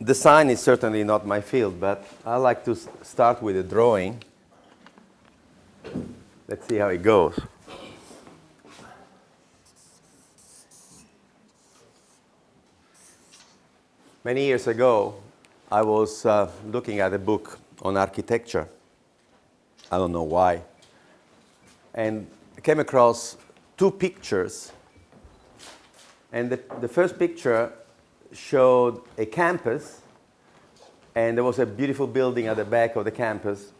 Design is certainly not my field, but I like to start with a drawing. Let's see how it goes. Many years ago, I was looking at a book on architecture. I don't know why. And I came across two pictures. And the first picture showed a campus, and there was a beautiful building at the back of the campus.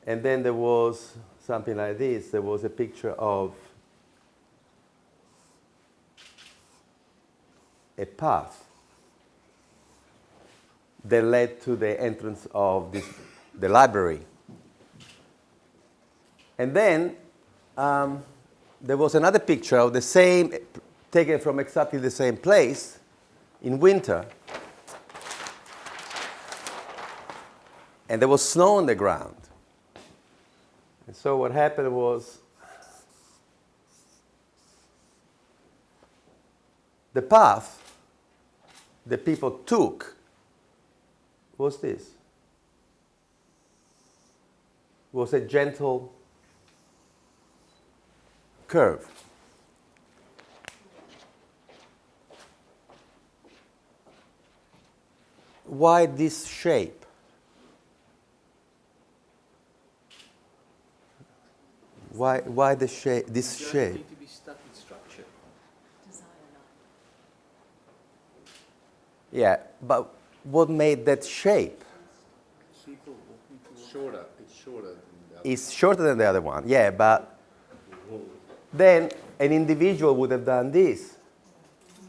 And then there was something like this. There was a picture of a path that led to the entrance of the library. And then there was another picture of the same, taken from exactly the same place in winter. And there was snow on the ground. And so what happened was the path that people took was this. Was a gentle curve. Why this shape? Why the shape? This shape. You don't need to be stuck in structure. Yeah, but what made that shape? People walking towards shorter. It's shorter than the other. It's shorter than the other one. Yeah, but then an individual would have done this,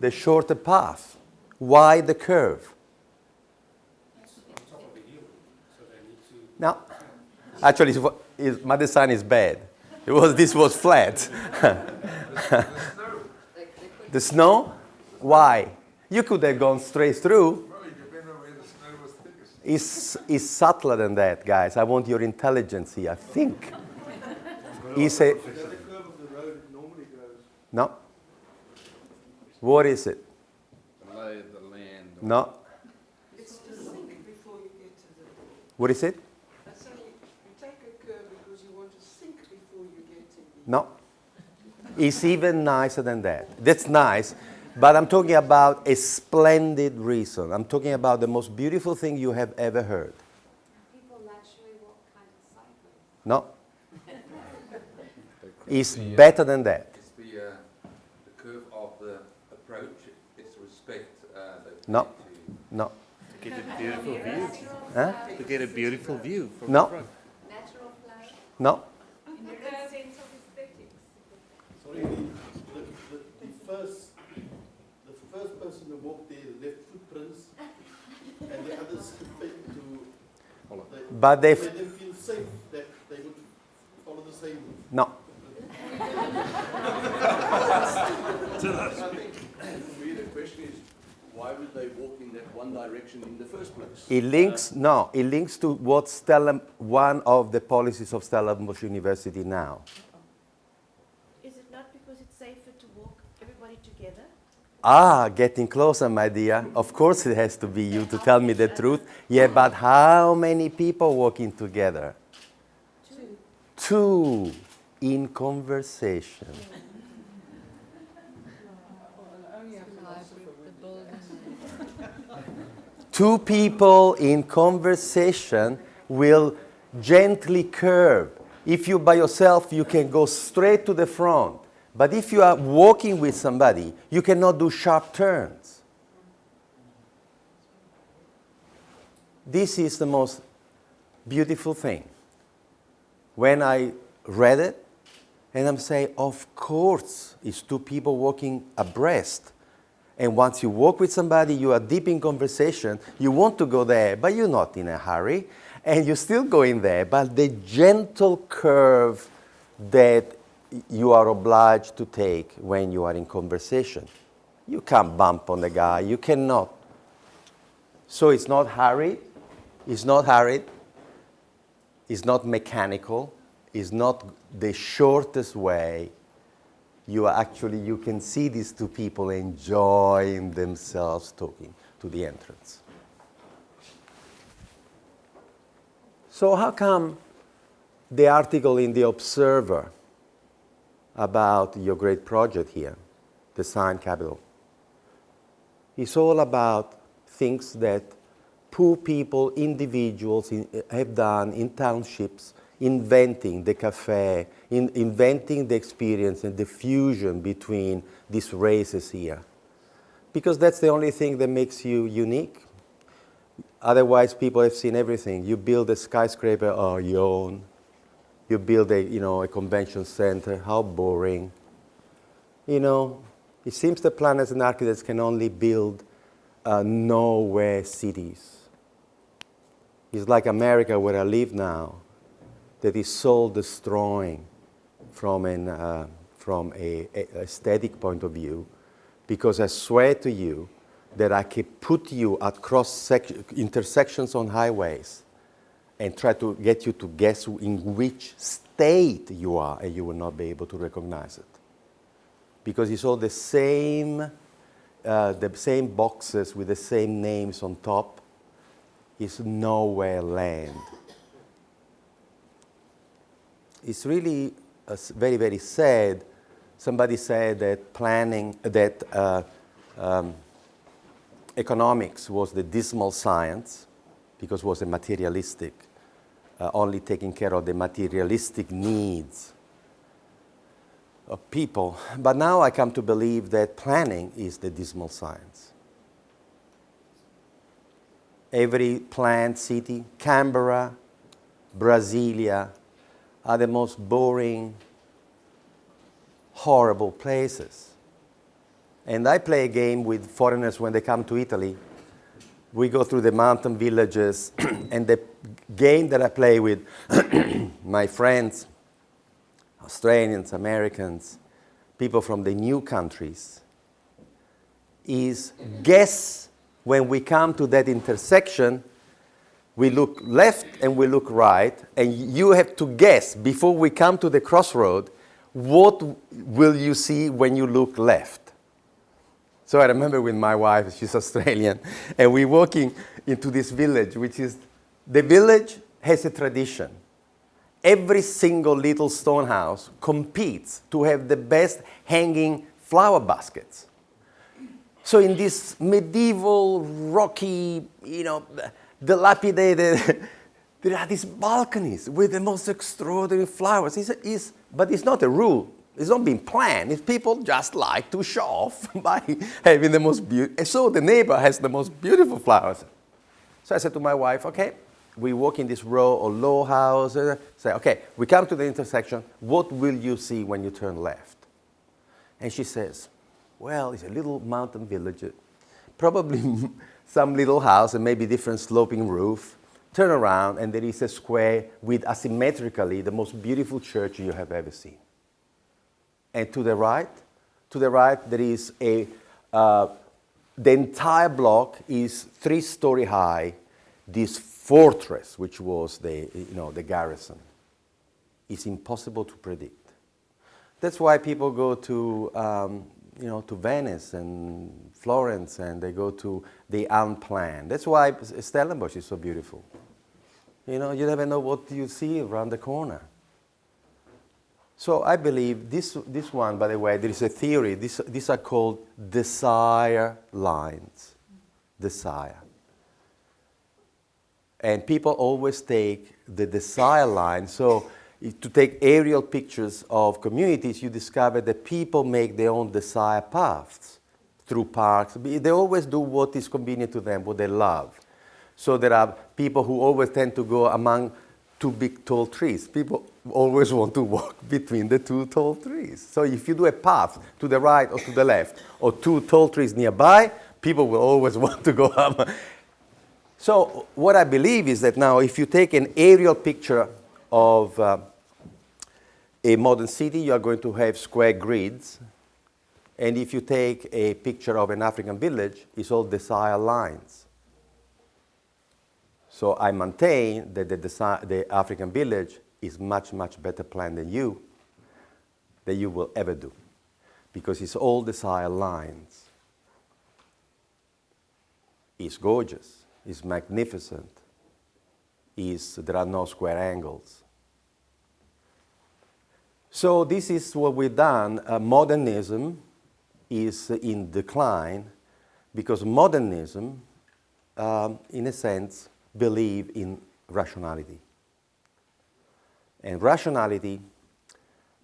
the shorter path. Why the curve? Now, actually, my design is bad. This was flat. The snow? Why? You could have gone straight through. It's subtler than that, guys. I want your intelligence here. I think. No. What is it? The lay of the land. No. It's to sink before you get to the door. What is it? So you take a curve because you want to sink before you get to the No. It's even nicer than that. That's nice, but I'm talking about a splendid reason. I'm talking about the most beautiful thing you have ever heard. People naturally walk kind of sideways. No. It's better than that. It's the curve of the approach. It's respect. No. No. To get a beautiful view. Huh? To get a beautiful view from No. the front. Natural flow. No. In the sense of aesthetics. Sorry, the first person who walked there left footprints, and the others failed to. But they. Made them feel safe that they would follow the same route. No. I think for me the question is, why would they walk in that one direction in the first place? It links to what one of the policies of Stellenbosch University now. Is it not because it's safer to walk everybody together? Ah, getting closer, my dear. Of course it has to be you to tell me the truth. Yeah, but how many people walking together? Two in conversation. Two people in conversation will gently curve. If you're by yourself, you can go straight to the front. But if you are walking with somebody, you cannot do sharp turns. This is the most beautiful thing. When I read it, and I'm saying, of course, it's two people walking abreast. And once you walk with somebody, you are deep in conversation, you want to go there, but you're not in a hurry, and you're still going there, but the gentle curve that you are obliged to take when you are in conversation. You can't bump on the guy, you cannot. So it's not hurried, it's not mechanical, it's not the shortest way. You can see these two people enjoying themselves talking to the entrance. So how come the article in The Observer about your great project here, Design Capital, is all about things that poor people, individuals have done in townships, inventing the cafe, inventing the experience and the fusion between these races here. Because that's the only thing that makes you unique. Otherwise, people have seen everything. You build a skyscraper on your own. You build a convention center. How boring. It seems the planners and architects can only build nowhere cities. It's like America, where I live now, that is soul destroying from a aesthetic point of view, because I swear to you that I can put you at intersections on highways and try to get you to guess in which state you are, and you will not be able to recognize it. Because it's all the same boxes with the same names on top. It's nowhere land. It's really very, very sad. Somebody said that economics was the dismal science, because it was a materialistic, only taking care of the materialistic needs of people. But now I come to believe that planning is the dismal science. Every planned city, Canberra, Brasilia, are the most boring, horrible places. And I play a game with foreigners when they come to Italy. We go through the mountain villages, and the game that I play with my friends, Australians, Americans, people from the new countries, is guess when we come to that intersection, we look left and we look right, and you have to guess before we come to the crossroad, what will you see when you look left? So I remember with my wife, she's Australian, and we're walking into this village, the village has a tradition. Every single little stone house competes to have the best hanging flower baskets. So in this medieval, rocky, dilapidated, there are these balconies with the most extraordinary flowers. But it's not a rule. It's not being planned. It's people just like to show off by having the most beautiful. So the neighbor has the most beautiful flowers. So I said to my wife, okay, we walk in this row of low houses. Say, okay, we come to the intersection. What will you see when you turn left? And she says, well, it's a little mountain village, probably some little house and maybe different sloping roof. Turn around, and there is a square with asymmetrically the most beautiful church you have ever seen. And to the right, there is the entire block is 3-story high, this fortress, which was the garrison. It's impossible to predict. That's why people go to Venice and Florence, and they go to the unplanned. That's why Stellenbosch is so beautiful. You never know what you see around the corner. So I believe this one, by the way, there is a theory. These are called desire lines. Desire. And people always take the desire line. So to take aerial pictures of communities, you discover that people make their own desire paths through parks. They always do what is convenient to them, what they love. So there are people who always tend to go among 2 big tall trees. People always want to walk between the 2 tall trees. So if you do a path to the right or to the left, or 2 tall trees nearby, people will always want to go up. So what I believe is that now if you take an aerial picture of a modern city, you are going to have square grids. And if you take a picture of an African village, it's all desire lines. So I maintain that the African village is much, much better planned than you will ever do, because it's all desire lines. It's gorgeous. It's magnificent. is there are no square angles. So this is what we've done. Modernism is in decline because modernism, in a sense, believe in rationality. And rationality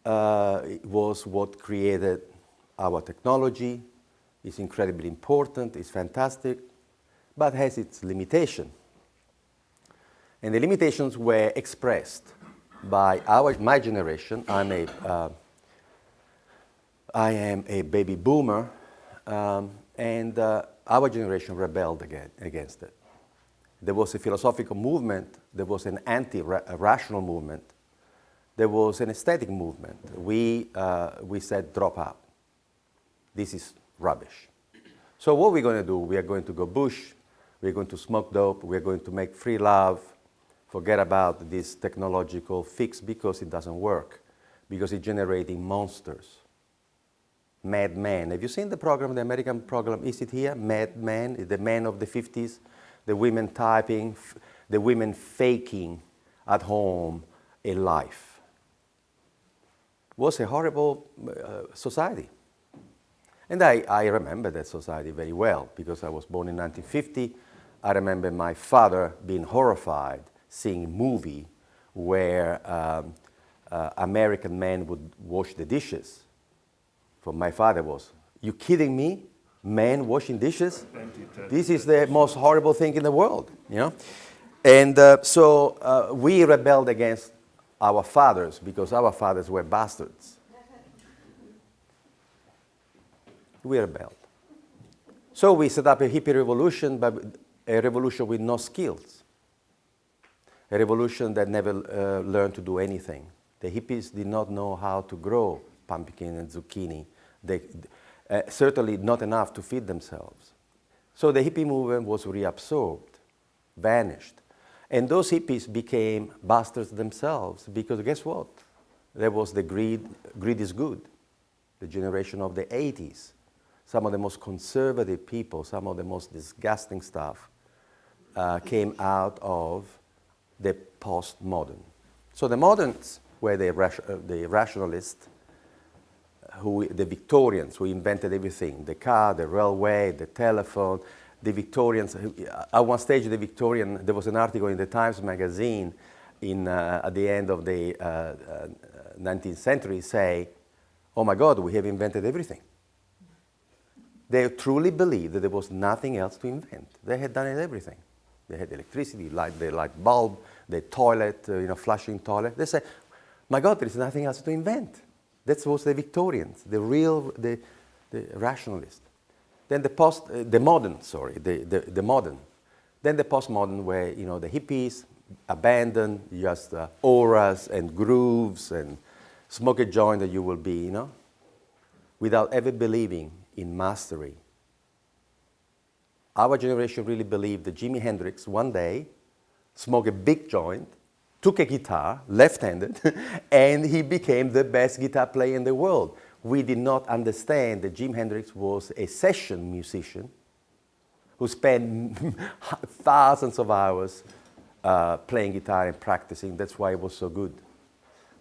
was what created our technology. It's incredibly important, it's fantastic, but has its limitation. And the limitations were expressed by my generation. I am a baby boomer, and our generation rebelled against it. There was a philosophical movement, there was an anti-rational movement, there was an aesthetic movement. We said, drop out. This is rubbish. So what we're going to do, we are going to go bush, we're going to smoke dope, we're going to make free love, forget about this technological fix because it doesn't work, because it's generating monsters. Mad Men. Have you seen the program, the American program? Is it here? Mad Men, the men of the 50s, the women typing, the women faking at home a life. It was a horrible society. And I remember that society very well because I was born in 1950. I remember my father being horrified seeing a movie where American men would wash the dishes. For my father was, you kidding me? Men washing dishes? This is the most horrible thing in the world, you know? And so we rebelled against our fathers because our fathers were bastards. We rebelled. So we set up a hippie revolution, but a revolution with no skills. A revolution that never learned to do anything. The hippies did not know how to grow pumpkin and zucchini. They, certainly not enough to feed themselves. So the hippie movement was reabsorbed, vanished. And those hippies became bastards themselves because guess what? There was the greed is good, the generation of the 80s. Some of the most conservative people, some of the most disgusting stuff came out of the postmodern. So the moderns were the rationalists, the Victorians who invented everything, the car, the railway, the telephone. The Victorians, at one stage there was an article in the Times magazine at the end of the 19th century say, oh my God, we have invented everything. They truly believed that there was nothing else to invent. They had done everything. They had electricity, the light bulb, the toilet, flushing toilet. They said, my God, there is nothing else to invent. That was the Victorians, the rationalists. Then the modern. Then the postmodern where, the hippies abandoned just auras and grooves and smoke a joint that you will be, without ever believing in mastery. Our generation really believed that Jimi Hendrix one day smoked a big joint, took a guitar, left-handed, and he became the best guitar player in the world. We did not understand that Jimi Hendrix was a session musician who spent thousands of hours playing guitar and practicing. That's why it was so good.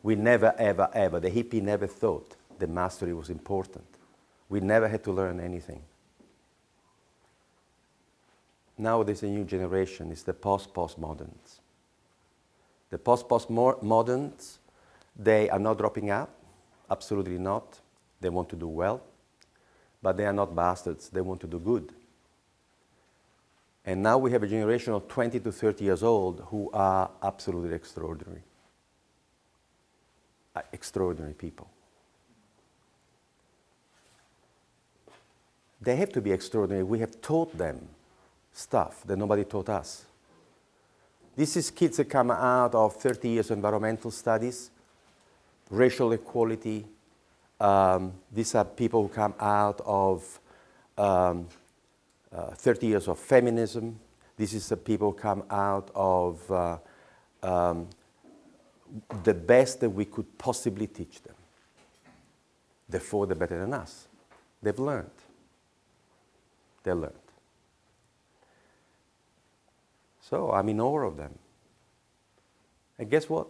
We never, ever, ever, the hippie never thought that mastery was important. We never had to learn anything. Now there's a new generation, it's the post-postmoderns. The post-postmoderns, they are not dropping out, absolutely not. They want to do well, but they are not bastards, they want to do good. And now we have a generation of 20 to 30 years old who are absolutely extraordinary. Extraordinary people. They have to be extraordinary. We have taught them stuff that nobody taught us. This is kids that come out of 30 years of environmental studies, racial equality. These are people who come out of 30 years of feminism. This is the people who come out of the best that we could possibly teach them. Therefore, they're better than us. They've learned. They learned. So I'm in awe of them. And guess what?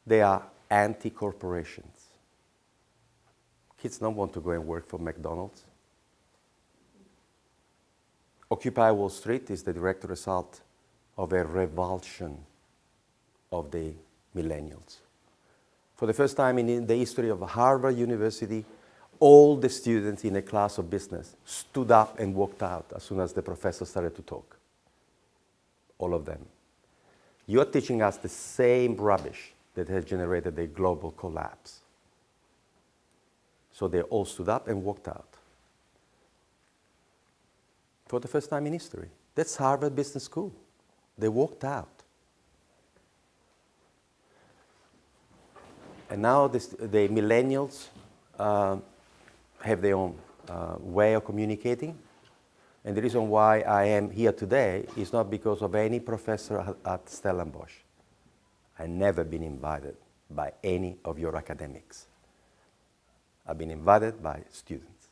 They are anti-corporations. Kids don't want to go and work for McDonald's. Occupy Wall Street is the direct result of a revulsion of the millennials. For the first time in the history of Harvard University, all the students in a class of business stood up and walked out as soon as the professor started to talk. All of them. You are teaching us the same rubbish that has generated a global collapse. So they all stood up and walked out. For the first time in history. That's Harvard Business School. They walked out. And now the millennials have their own way of communicating. And the reason why I am here today is not because of any professor at Stellenbosch. I've never been invited by any of your academics. I've been invited by students.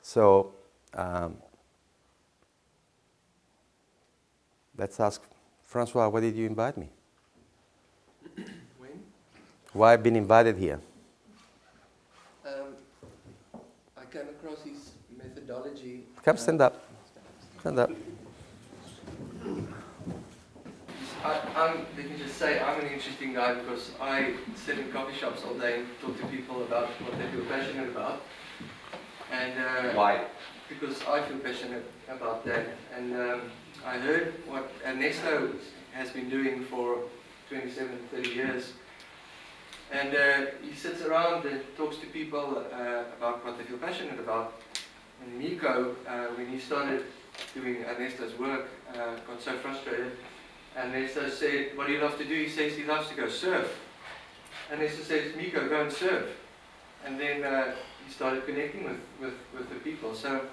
So let's ask Francois, why did you invite me? When? Why I've been invited here? I came across his methodology. Come stand up. Stand up. Let me just say, I'm an interesting guy because I sit in coffee shops all day and talk to people about what they feel passionate about. And Why? Because I feel passionate about that. And I heard what Ernesto has been doing for 27, 30 years. And he sits around and talks to people about what they feel passionate about. And Miko, when he started doing Ernesto's work, got so frustrated. Ernesto said, what do you love to do? He says he loves to go surf. Ernesto says, Miko, go and surf. And then he started connecting with the people. So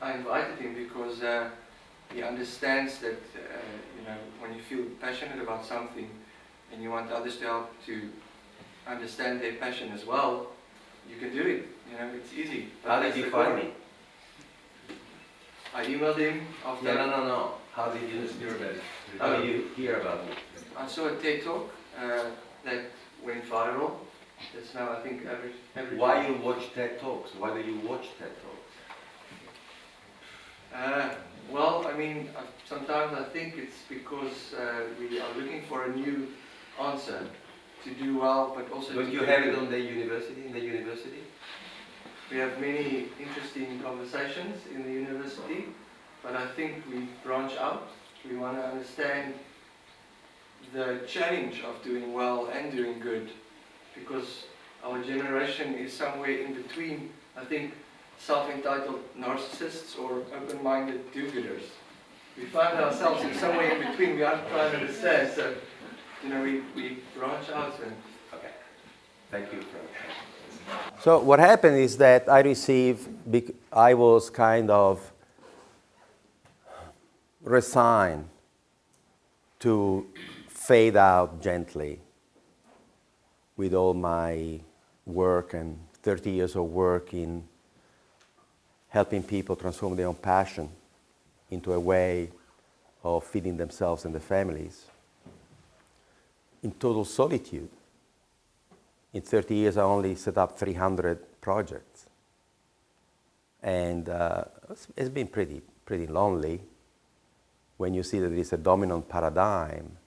I invited him because he understands that when you feel passionate about something and you want others to help to understand their passion as well, you can do it. It's easy. How did you find me? I emailed him after. No. How did you hear about it? How did you hear about me? I saw a TED talk that went viral. It's now, I think, average. Why you watch TED Talks? Why do you watch TED Talks? Well, I mean, sometimes I think it's because we are looking for a new answer to do well, but also Don't to you do have it good. on the university, in the university? We have many interesting conversations in the university, but I think we branch out. We want to understand the challenge of doing well and doing good, because our generation is somewhere in between, I think, self-entitled narcissists or open-minded do-gooders. We find ourselves in somewhere in between. We are trying to understand, so we branch out. And Okay. Thank you. So what happened is that I was kind of resigned to fade out gently with all my work and 30 years of work in helping people transform their own passion into a way of feeding themselves and their families. In total solitude. In 30 years, I only set up 300 projects. And it's been pretty lonely when you see that there is a dominant paradigm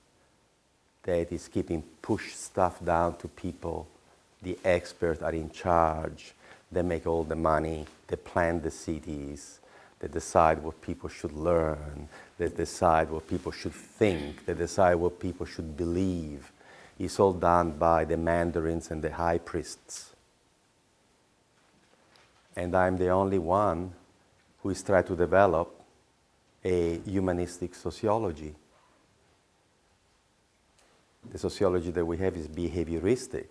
that is keeping push stuff down to people. The experts are in charge. They make all the money. They plan the cities. They decide what people should learn. They decide what people should think. They decide what people should believe. It's all done by the mandarins and the high priests. And I'm the only one who is trying to develop a humanistic sociology. The sociology that we have is behavioristic.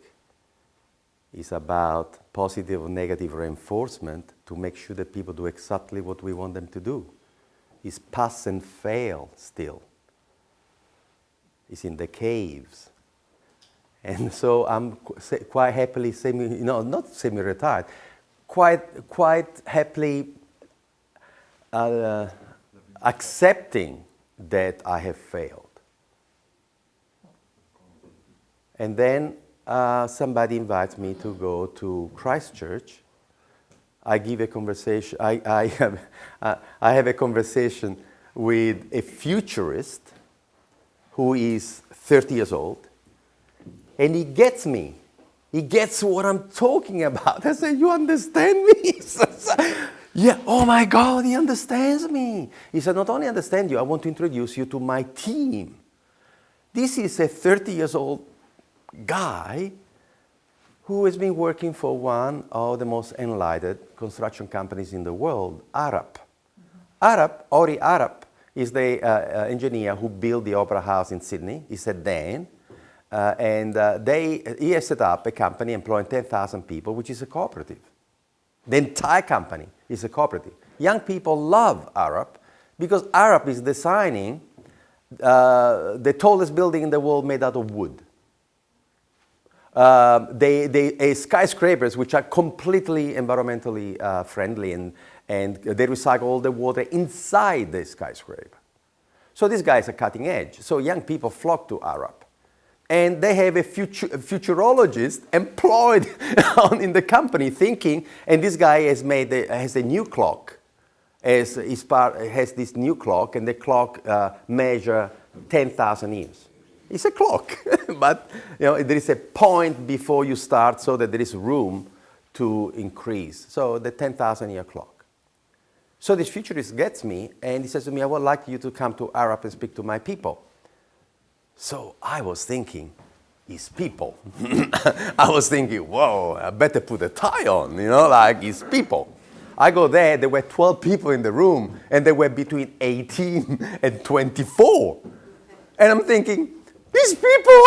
It's about positive or negative reinforcement to make sure that people do exactly what we want them to do. It's pass and fail still. It's in the caves. And so I'm quite happily not semi-retired, quite happily accepting that I have failed. And then somebody invites me to go to Christchurch. I give a conversation. I have a conversation with a futurist who is 30 years old, and he gets me. He gets what I'm talking about. I said, "You understand me?" Yeah. Oh my God, he understands me. He said, "Not only understand you, I want to introduce you to my team." This is a 30 years old guy who has been working for one of the most enlightened construction companies in the world, Arup. Ori Arup, is the engineer who built the Opera House in Sydney. He's a Dan. He has set up a company employing 10,000 people, which is a cooperative. The entire company is a cooperative. Young people love Arup because Arup is designing the tallest building in the world made out of wood. Skyscrapers which are completely environmentally friendly and they recycle all the water inside the skyscraper. So these guys are cutting edge. So young people flock to Arup. And they have a futurologist employed in the company thinking, and this guy has a new clock, has this new clock, and the clock measures 10,000 years. It's a clock, but there is a point before you start so that there is room to increase. So the 10,000-year clock. So this futurist gets me, and he says to me, "I would like you to come to Arup and speak to my people." So I was thinking, his people. I was thinking, whoa, I better put a tie on, like his people. I go there were 12 people in the room, and they were between 18 and 24. And I'm thinking, these people!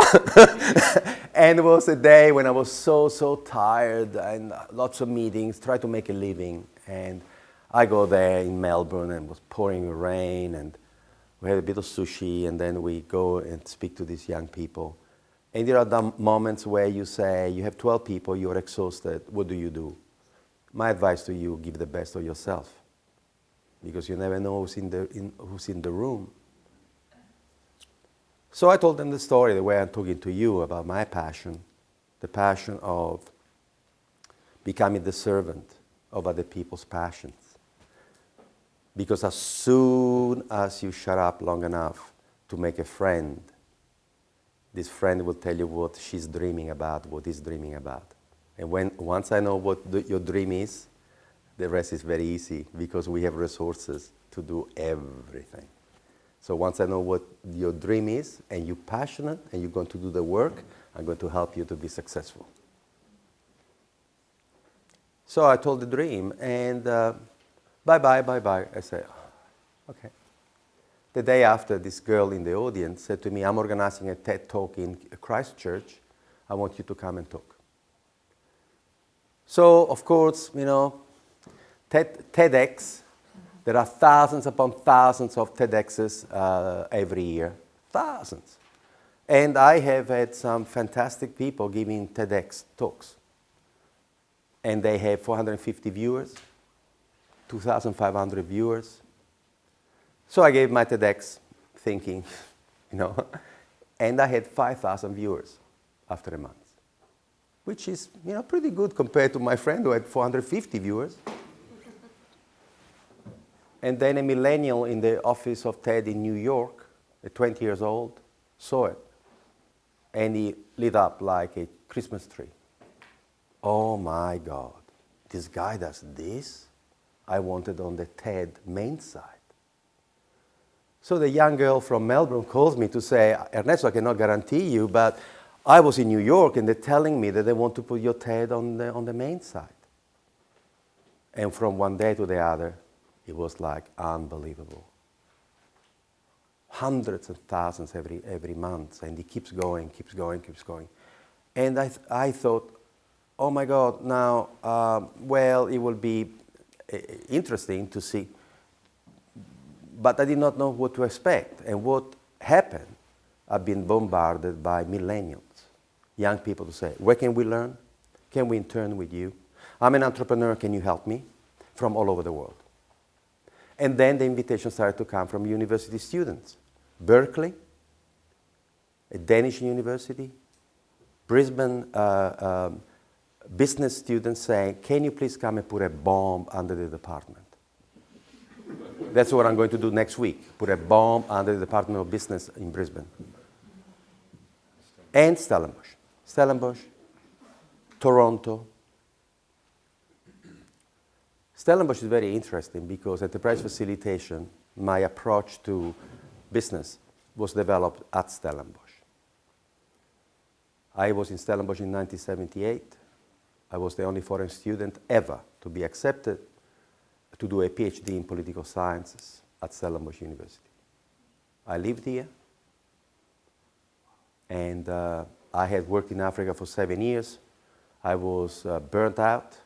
And it was a day when I was so tired, and lots of meetings, tried to make a living. And I go there in Melbourne, and it was pouring rain, and we had a bit of sushi, and then we go and speak to these young people. And there are the moments where you say, you have 12 people, you're exhausted, what do you do? My advice to you, give the best of yourself. Because you never know who's in the room. So I told them the story, the way I'm talking to you about my passion, the passion of becoming the servant of other people's passions. Because as soon as you shut up long enough to make a friend, this friend will tell you what she's dreaming about, what he's dreaming about. And once I know what your dream is, the rest is very easy because we have resources to do everything. So once I know what your dream is and you're passionate and you're going to do the work, I'm going to help you to be successful. So I told the dream and bye. I said, okay. The day after, this girl in the audience said to me, I'm organizing a TED talk in Christchurch. I want you to come and talk. So, of course, TEDx, there are thousands upon thousands of TEDx's every year. Thousands. And I have had some fantastic people giving TEDx talks. And they have 450 viewers. 2,500 viewers. So I gave my TEDx thinking, and I had 5,000 viewers after a month, which is, pretty good compared to my friend who had 450 viewers. And then a millennial in the office of TED in New York, 20 years old, saw it. And he lit up like a Christmas tree. Oh my God, this guy does this? I wanted on the TED main side. So the young girl from Melbourne calls me to say, Ernesto, I cannot guarantee you, but I was in New York and they're telling me that they want to put your TED on the main side. And from one day to the other, it was like unbelievable. Hundreds of thousands every month, and it keeps going. And I thought, oh my God, now, it will be interesting to see, but I did not know what to expect. And what happened, I've been bombarded by millennials, young people to say, where can we learn? Can we intern with you? I'm an entrepreneur, can you help me? From all over the world. And then the invitation started to come from university students. Berkeley, a Danish university, Brisbane business students saying, can you please come and put a bomb under the department? That's what I'm going to do next week, put a bomb under the Department of Business in Brisbane. And Stellenbosch, Toronto. Stellenbosch is very interesting because Enterprise Facilitation, my approach to business, was developed at Stellenbosch. I was in Stellenbosch in 1978. I was the only foreign student ever to be accepted to do a PhD in political sciences at Stellenbosch University. I lived here, and I had worked in Africa for 7 years. I was burnt out.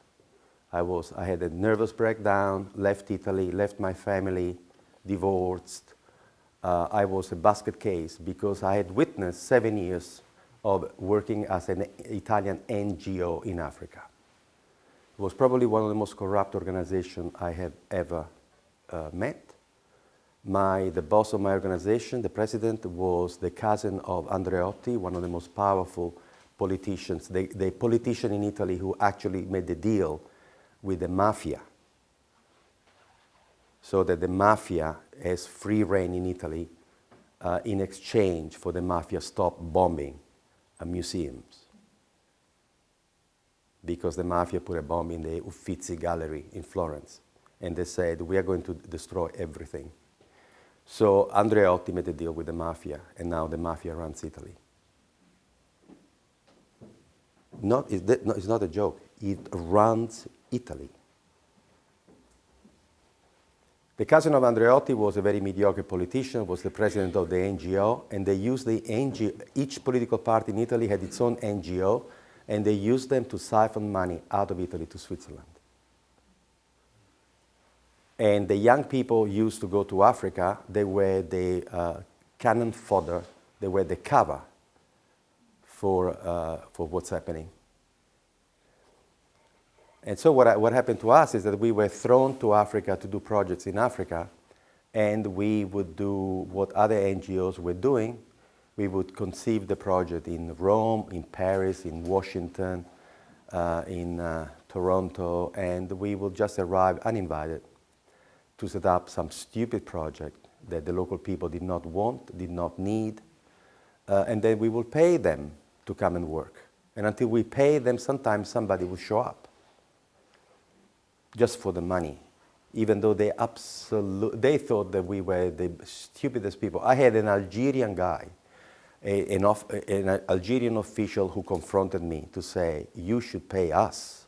I had a nervous breakdown, left Italy, left my family, divorced. I was a basket case because I had witnessed 7 years of working as an Italian NGO in Africa. It was probably one of the most corrupt organizations I have ever met. The boss of my organization, the president, was the cousin of Andreotti, one of the most powerful politicians, the politician in Italy who actually made the deal with the mafia, so that the mafia has free reign in Italy in exchange for the mafia stop bombing museums. Because the mafia put a bomb in the Uffizi Gallery in Florence, and they said, we are going to destroy everything. So Andreotti made a deal with the mafia, and now the mafia runs Italy. It's not a joke. It runs Italy. The cousin of Andreotti was a very mediocre politician, was the president of the NGO, and they used the NGO. Each political party in Italy had its own NGO, and they used them to siphon money out of Italy to Switzerland. And the young people used to go to Africa. They were the cannon fodder. They were the cover for what's happening. And so what happened to us is that we were thrown to Africa to do projects in Africa, and we would do what other NGOs were doing. We would conceive the project in Rome, in Paris, in Washington, in Toronto, and we would just arrive uninvited to set up some stupid project that the local people did not want, did not need, and then we will pay them to come and work. And until we pay them, sometimes somebody will show up just for the money, even though they thought that we were the stupidest people. I had an Algerian guy, an Algerian official who confronted me to say, you should pay us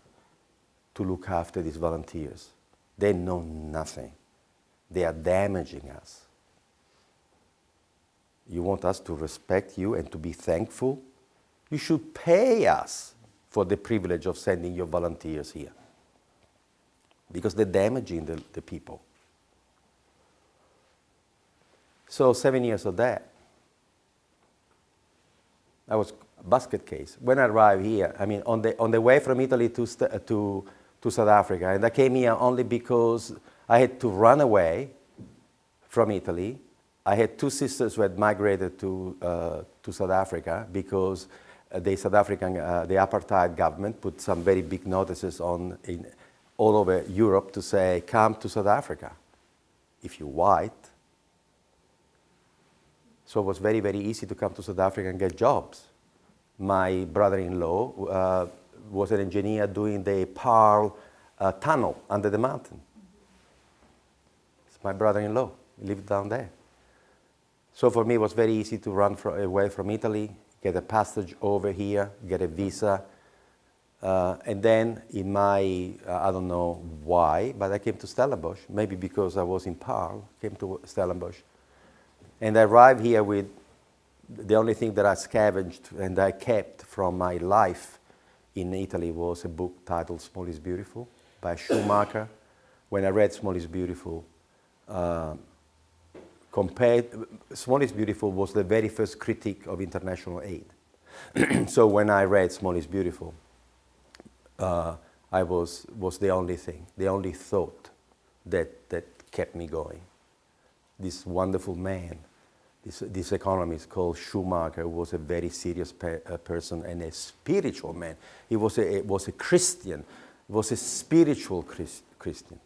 to look after these volunteers. They know nothing. They are damaging us. You want us to respect you and to be thankful? You should pay us for the privilege of sending your volunteers here, because they're damaging the people. So 7 years of that. I was a basket case. When I arrived here, I mean, on the way from Italy to South Africa, and I came here only because I had to run away from Italy. I had two sisters who had migrated to South Africa because the South African, the apartheid government put some very big notices all over Europe to say, come to South Africa if you're white. So it was very, very easy to come to South Africa and get jobs. My brother-in-law was an engineer doing the Paarl tunnel under the mountain. It's my brother-in-law. He lived down there. So for me, it was very easy to run away from Italy, get a passage over here, get a visa. And then in my, I don't know why, but I came to Stellenbosch, maybe because I was in Paarl, came to Stellenbosch. And I arrived here with the only thing that I scavenged and I kept from my life in Italy was a book titled Small is Beautiful by Schumacher. When I read Small is Beautiful, Small is Beautiful was the very first critique of international aid. So when I read Small is Beautiful, I was the only thing, the only thought that kept me going. This wonderful man, this economist called Schumacher, was a very serious person and a spiritual man. He was a Christian, was a spiritual Christian.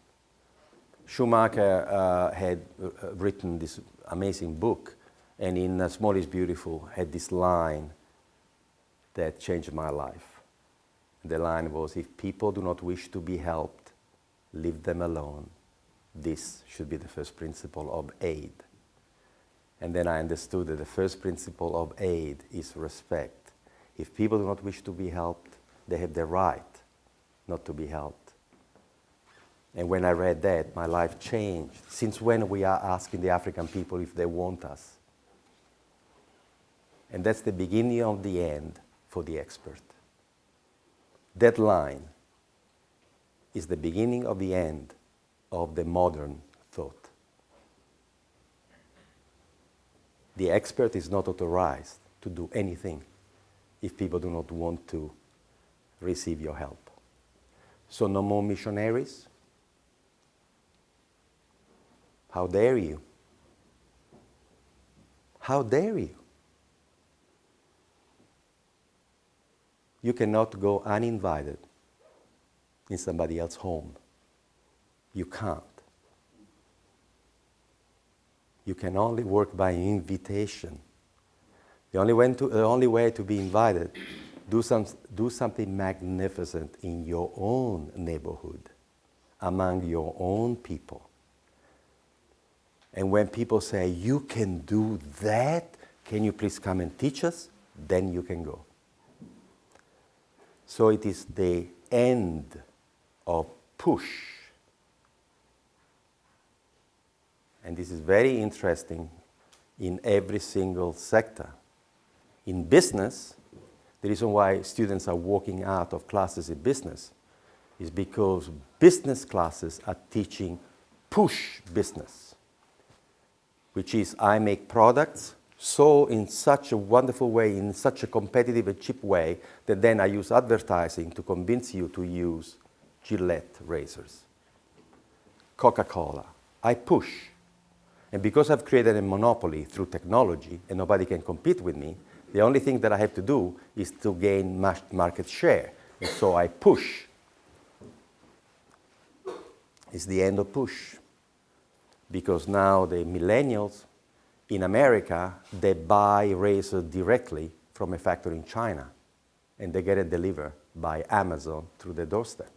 Schumacher had written this amazing book, and in Small is Beautiful had this line that changed my life. The line was, if people do not wish to be helped, leave them alone. This should be the first principle of aid. And then I understood that the first principle of aid is respect. If people do not wish to be helped, they have the right not to be helped. And when I read that, my life changed. Since when we are asking the African people if they want us? And that's the beginning of the end for the expert. That line is the beginning of the end of the modern thought. The expert is not authorized to do anything if people do not want to receive your help. So no more missionaries. How dare you? How dare you? You cannot go uninvited in somebody else's home. You can't. You can only work by invitation. The only way to be invited, do something magnificent in your own neighborhood, among your own people. And when people say, you can do that, can you please come and teach us? Then you can go. So it is the end of push. And this is very interesting in every single sector. In business, the reason why students are walking out of classes in business is because business classes are teaching push business, which is I make products so in such a wonderful way, in such a competitive and cheap way, that then I use advertising to convince you to use Gillette razors. Coca-Cola. I push. And because I've created a monopoly through technology and nobody can compete with me, the only thing that I have to do is to gain market share. And so I push. It's the end of push. Because now the millennials in America, they buy razors directly from a factory in China, and they get it delivered by Amazon through the doorstep.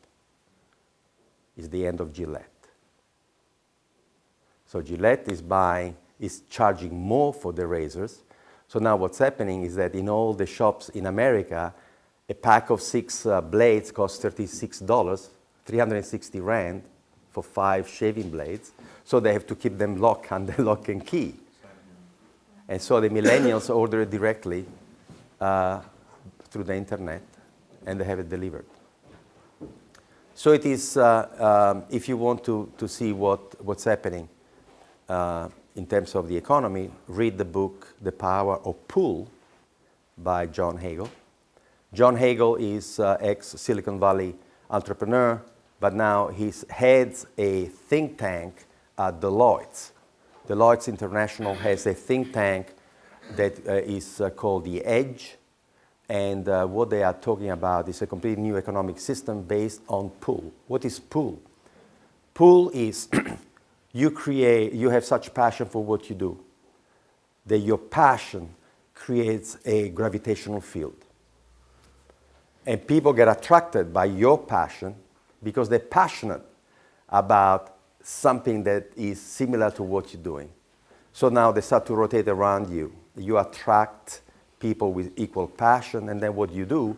It's the end of Gillette. So Gillette is charging more for the razors. So now what's happening is that in all the shops in America, a pack of 6 blades costs $36, 360 Rand for 5 shaving blades. So they have to keep them locked under lock and key. And so the millennials order it directly through the internet, and they have it delivered. So it is, if you want to see what's happening in terms of the economy, read the book The Power of Pull by John Hagel. John Hagel is ex-Silicon Valley entrepreneur, but now he heads a think tank at Deloitte. Deloitte International has a think tank that is called The Edge, and what they are talking about is a completely new economic system based on pull. What is pull? Pull is you have such passion for what you do that your passion creates a gravitational field. And people get attracted by your passion because they're passionate about something that is similar to what you're doing. So now they start to rotate around you. You attract people with equal passion, and then what you do,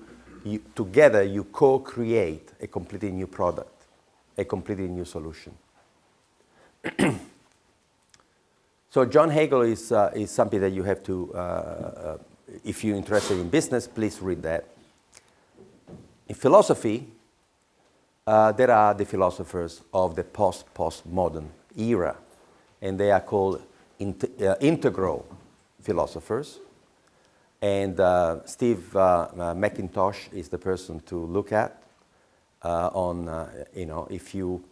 together you co-create a completely new product, a completely new solution. So John Hagel is something that you have to, if you're interested in business, please read that. In philosophy, there are the philosophers of the post-postmodern era, and they are called integral philosophers. And Steve McIntosh is the person to look at if you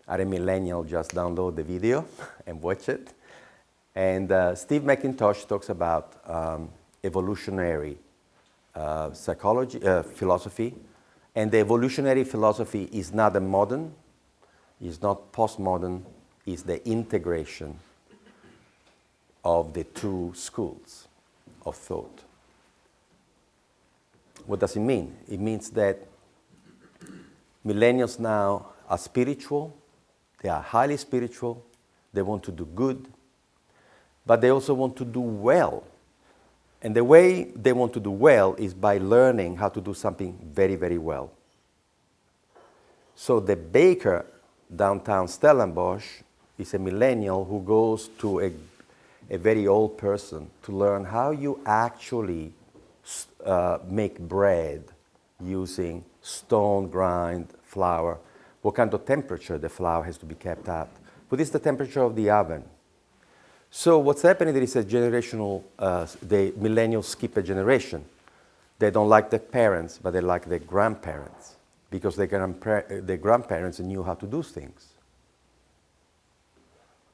are a millennial, just download the video and watch it. And Steve McIntosh talks about evolutionary psychology, philosophy. And the evolutionary philosophy is not a modern, is not postmodern, is the integration of the two schools of thought. What does it mean? It means that millennials now are spiritual, they are highly spiritual, they want to do good, but they also want to do well. And the way they want to do well is by learning how to do something very, very well. So the baker downtown Stellenbosch is a millennial who goes to a very old person to learn how you actually make bread using stone grind flour, what kind of temperature the flour has to be kept at, what is the temperature of the oven. So what's happening, there is a generational, the millennials skip a generation. They don't like their parents, but they like their grandparents, because their grandparents knew how to do things.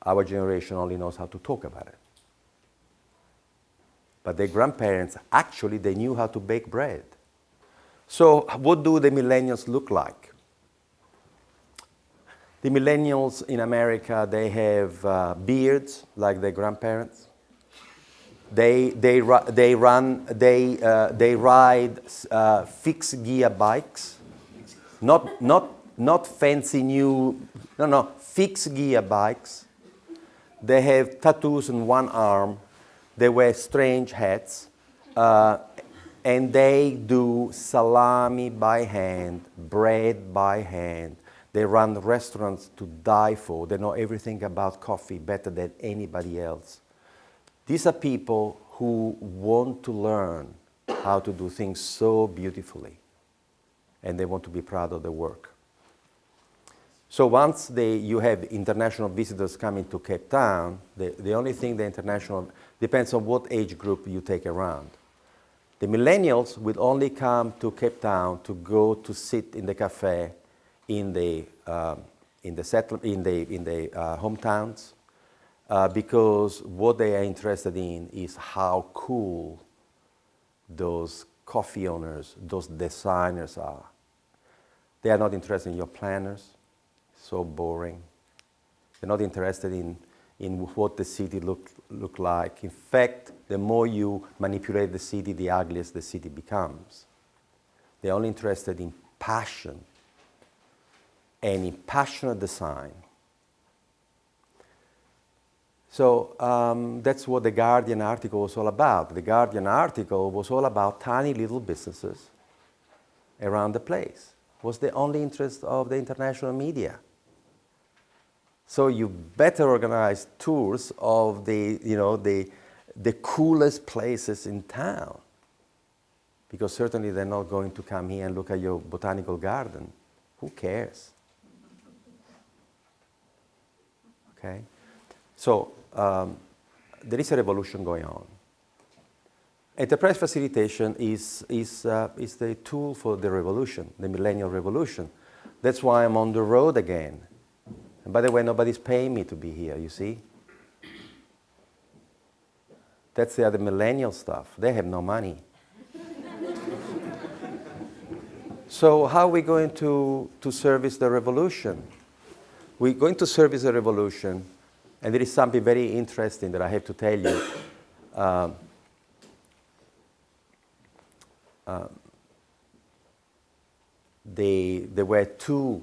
Our generation only knows how to talk about it. But their grandparents, actually, they knew how to bake bread. So what do the millennials look like? The millennials in America, they have beards like their grandparents. They ride fixed gear bikes, not fancy new, fixed gear bikes. They have tattoos on one arm. They wear strange hats, and they do salami by hand, bread by hand. They run restaurants to die for. They know everything about coffee better than anybody else. These are people who want to learn how to do things so beautifully, and they want to be proud of their work. So once you have international visitors coming to Cape Town, the only thing the international, depends on what age group you take around. The millennials will only come to Cape Town to go to sit in the cafe in the hometowns, because what they are interested in is how cool those coffee owners, those designers are. They are not interested in your planners, so boring. They're not interested in what the city look like. In fact, the more you manipulate the city, the uglier the city becomes. They're only interested in passion and in passionate design. So that's what the Guardian article was all about. The Guardian article was all about tiny little businesses around the place. It was the only interest of the international media. So you better organize tours of the coolest places in town, because certainly they're not going to come here and look at your botanical garden. Who cares? Okay? So there is a revolution going on. Enterprise facilitation is the tool for the revolution, the millennial revolution. That's why I'm on the road again. And by the way, nobody's paying me to be here, you see? That's the other millennial stuff. They have no money. So how are we going to service the revolution? We're going to service the revolution, and there is something very interesting that I have to tell you. There were two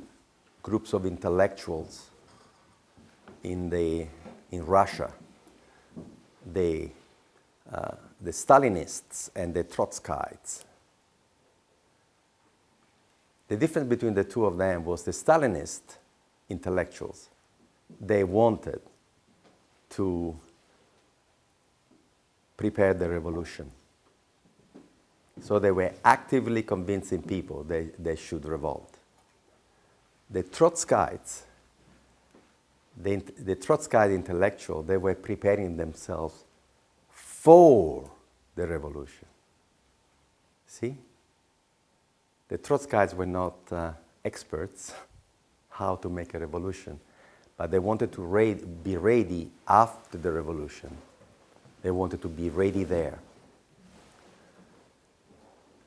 groups of intellectuals in Russia, the Stalinists and the Trotskyists. The difference between the two of them was the Stalinist intellectuals, they wanted to prepare the revolution. So they were actively convincing people they should revolt. The Trotskyists, the Trotskyite intellectual, they were preparing themselves for the revolution. See? The Trotskyites were not experts, how to make a revolution, but they wanted to be ready after the revolution. They wanted to be ready there.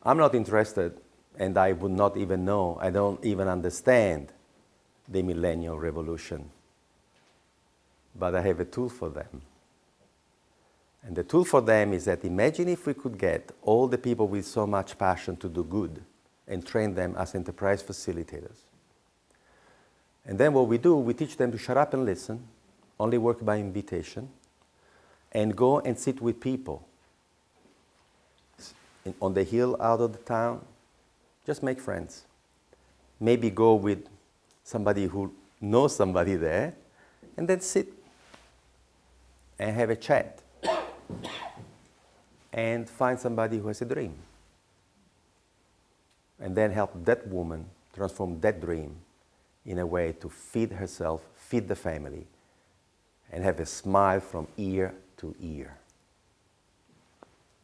I'm not interested, and I would not even know, I don't even understand the millennial revolution. But I have a tool for them. And the tool for them is that imagine if we could get all the people with so much passion to do good and train them as enterprise facilitators. And then what we do, we teach them to shut up and listen, only work by invitation, and go and sit with people on the hill out of the town. Just make friends. Maybe go with somebody who knows somebody there, and then sit and have a chat and find somebody who has a dream. And then help that woman transform that dream in a way to feed herself, feed the family, and have a smile from ear to ear.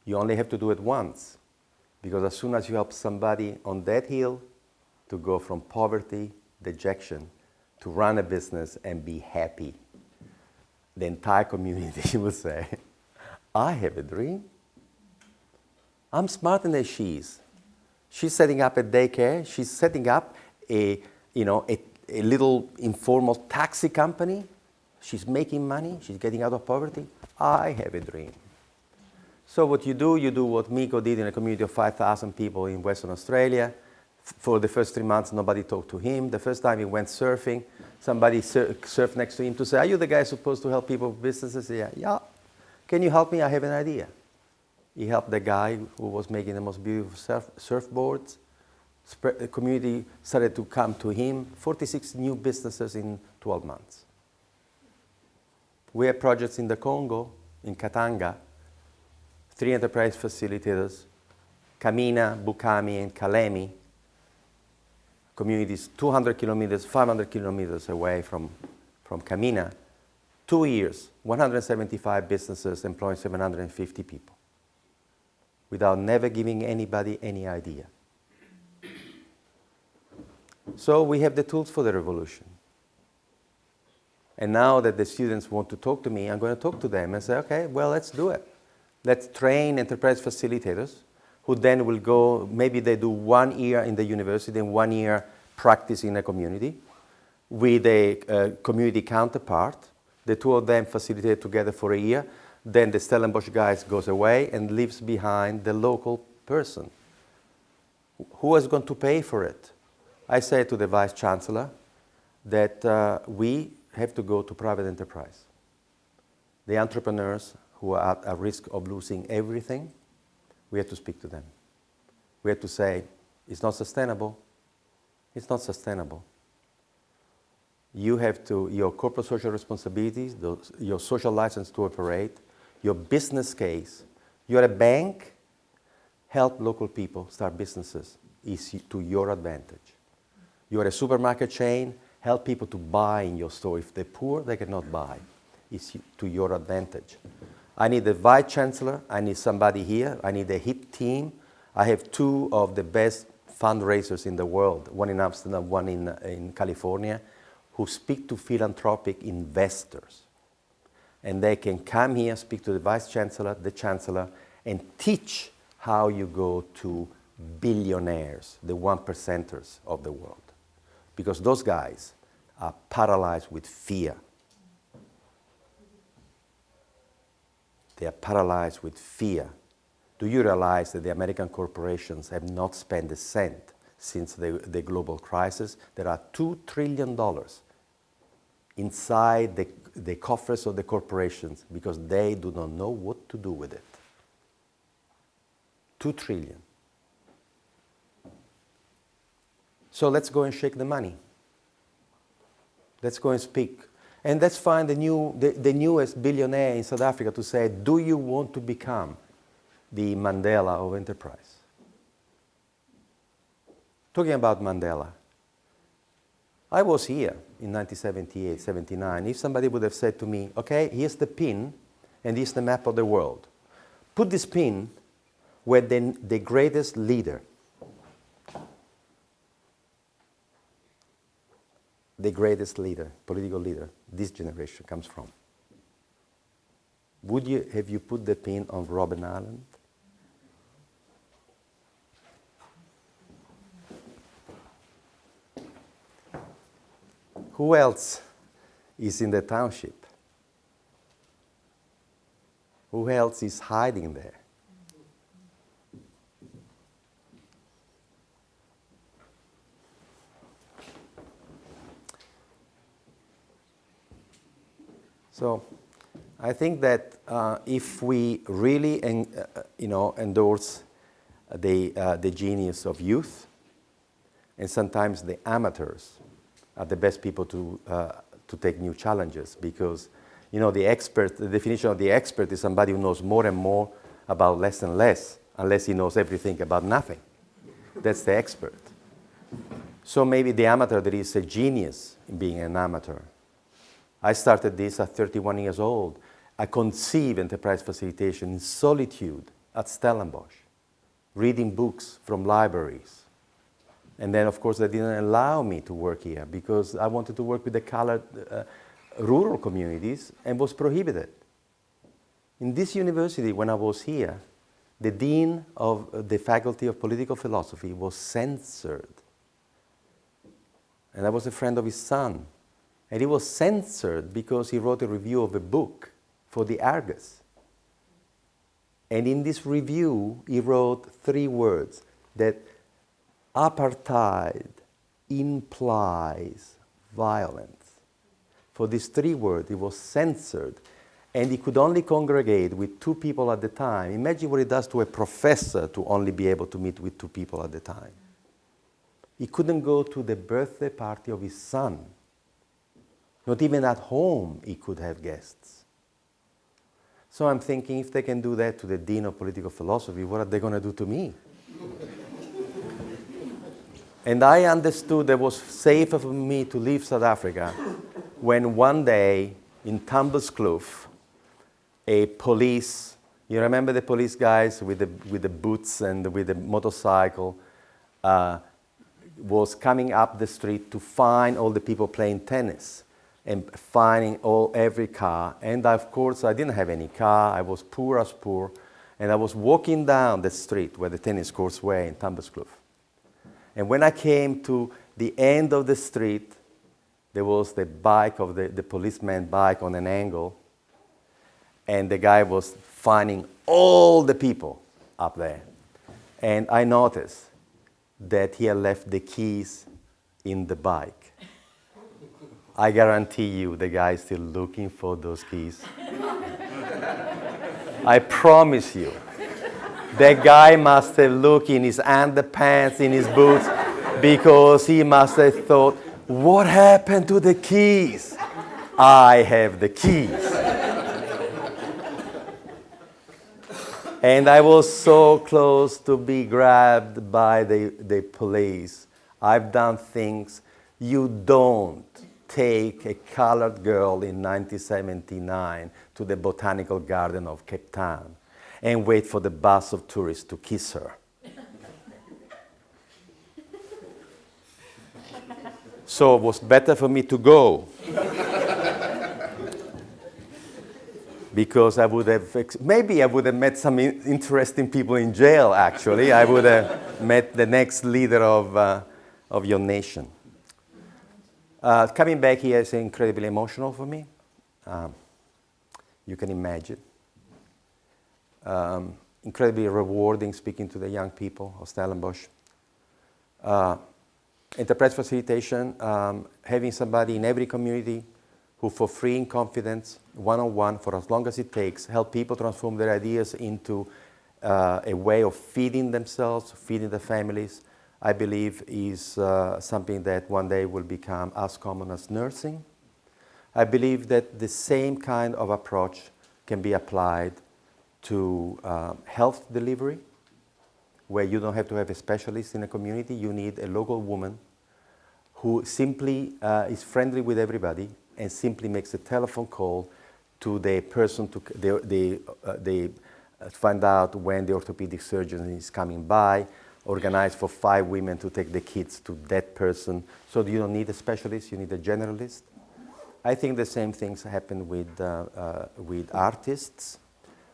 You only have to do it once, because as soon as you help somebody on that hill to go from poverty, dejection, to run a business and be happy, the entire community will say, I have a dream. I'm smarter than she is. She's setting up a daycare. She's setting up a little informal taxi company. She's making money. She's getting out of poverty. I have a dream. So what you do what Miko did in a community of 5,000 people in Western Australia. For the first 3 months, nobody talked to him. The first time he went surfing, somebody surfed next to him to say, are you the guy supposed to help people with businesses? Yeah. Can you help me? I have an idea. He helped the guy who was making the most beautiful surfboards. The community started to come to him. 46 new businesses in 12 months. We have projects in the Congo, in Katanga, 3 enterprise facilitators, Kamina, Bukami, and Kalemi, communities 200 kilometers, 500 kilometers away from Kamina. 2 years, 175 businesses employing 750 people, without never giving anybody any idea. So we have the tools for the revolution. And now that the students want to talk to me, I'm going to talk to them and say, okay, well, let's do it. Let's train enterprise facilitators who then will go, maybe they do 1 year in the university and 1 year practice in a community with a community counterpart. The two of them facilitate together for a year. Then the Stellenbosch guys goes away and leaves behind the local person. Who is going to pay for it? I say to the Vice Chancellor that we have to go to private enterprise. The entrepreneurs who are at risk of losing everything, we have to speak to them. We have to say, it's not sustainable. It's not sustainable. You have to, your corporate social responsibilities, your social license to operate, your business case, you're a bank, help local people start businesses is to your advantage. You're a supermarket chain, help people to buy in your store. If they're poor, they cannot buy. It's to your advantage. I need a vice chancellor, I need somebody here, I need a hit team. I have 2 of the best fundraisers in the world, one in Amsterdam, one in California, who speak to philanthropic investors. And they can come here, speak to the vice chancellor, the chancellor, and teach how you go to billionaires, the 1%ers of the world. Because those guys are paralyzed with fear. They are paralyzed with fear. Do you realize that the American corporations have not spent a cent since the global crisis? There are $2 trillion inside the coffers of the corporations because they do not know what to do with it. 2 trillion. So let's go and shake the money. Let's go and speak. And let's find the newest billionaire in South Africa to say, do you want to become the Mandela of enterprise? Talking about Mandela, I was here in 1978, 79. If somebody would have said to me, okay, here's the pin and here's the map of the world. Put this pin where the greatest leader the greatest leader, political leader, this generation comes from? Have you put the pin on Robben Island? Who else is in the township? Who else is hiding there? So, I think that if we really, endorse the genius of youth, and sometimes the amateurs are the best people to take new challenges, because, the definition of the expert is somebody who knows more and more about less and less, unless he knows everything about nothing. That's the expert. So maybe the amateur, there is a genius in being an amateur. I started this at 31 years old. I conceived enterprise facilitation in solitude at Stellenbosch, reading books from libraries. And then, of course, they didn't allow me to work here because I wanted to work with the colored rural communities and was prohibited. In this university, when I was here, the dean of the faculty of political philosophy was censored. And I was a friend of his son. And he was censored because he wrote a review of a book for the Argus. And in this review, he wrote 3 words, that apartheid implies violence. For these 3 words, he was censored. And he could only congregate with 2 people at the time. Imagine what it does to a professor to only be able to meet with 2 people at the time. He couldn't go to the birthday party of his son. Not even at home he could have guests. So I'm thinking, if they can do that to the dean of political philosophy, what are they going to do to me? And I understood that it was safer for me to leave South Africa when one day in Tamblerskloof, a police, you remember the police guys with the boots and with the motorcycle, was coming up the street to find all the people playing tennis and finding every car. And of course, I didn't have any car. I was poor as poor. And I was walking down the street where the tennis courts were in Tamblerskloof. And when I came to the end of the street, there was the bike of the policeman bike on an angle. And the guy was finding all the people up there. And I noticed that he had left the keys in the bike. I guarantee you the guy is still looking for those keys. I promise you. The guy must have looked in his underpants, in his boots, because he must have thought, what happened to the keys? I have the keys. And I was so close to be grabbed by the police. I've done things you don't take a colored girl in 1979 to the Botanical Garden of Cape Town and wait for the bus of tourists to kiss her. So it was better for me to go. Because I would have, maybe I would have met some interesting people in jail, actually. I would have met the next leader of your nation. Coming back here is incredibly emotional for me. You can imagine. Incredibly rewarding speaking to the young people of Stellenbosch. Enterprise facilitation, having somebody in every community who for free in confidence, one-on-one, for as long as it takes, help people transform their ideas into a way of feeding themselves, feeding their families, I believe is something that one day will become as common as nursing. I believe that the same kind of approach can be applied to health delivery, where you don't have to have a specialist in a community. You need a local woman who simply is friendly with everybody and simply makes a telephone call to the person to find out when the orthopedic surgeon is coming by, organize for 5 women to take the kids to that person. So you don't need a specialist, you need a generalist. I think the same things happen with artists.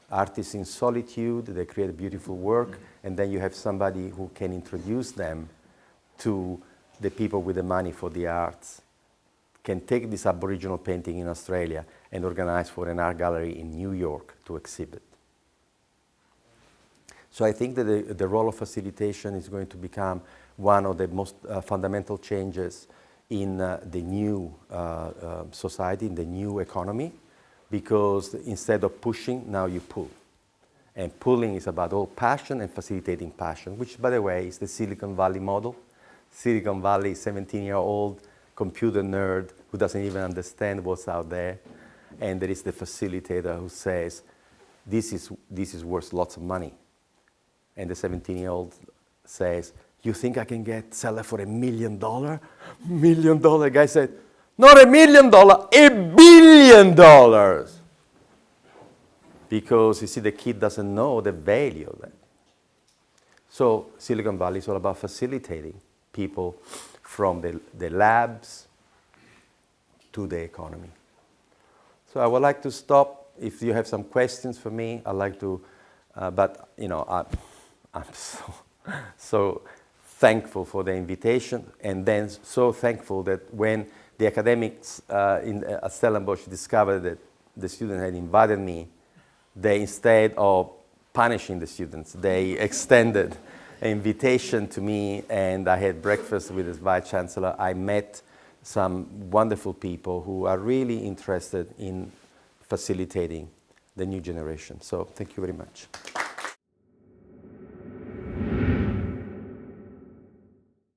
Artists in solitude, they create beautiful work, and then you have somebody who can introduce them to the people with the money for the arts, can take this Aboriginal painting in Australia and organize for an art gallery in New York to exhibit. So I think that the role of facilitation is going to become one of the most fundamental changes in the new society, in the new economy, because instead of pushing, now you pull. And pulling is about all passion and facilitating passion, which, by the way, is the Silicon Valley model. Silicon Valley, 17-year-old computer nerd who doesn't even understand what's out there. And there is the facilitator who says, this is worth lots of money. And the 17-year-old says, you think I can sell it for $1 million? $1 million. The guy said, not $1 million, $1 billion. Because you see, the kid doesn't know the value of that. So Silicon Valley is all about facilitating people from the labs to the economy. So I would like to stop. If you have some questions for me, I'd like to, but you know, I'm so thankful for the invitation, and then so thankful that when the academics at Stellenbosch discovered that the student had invited me, they, instead of punishing the students, they extended an invitation to me, and I had breakfast with his vice chancellor. I met some wonderful people who are really interested in facilitating the new generation. So thank you very much.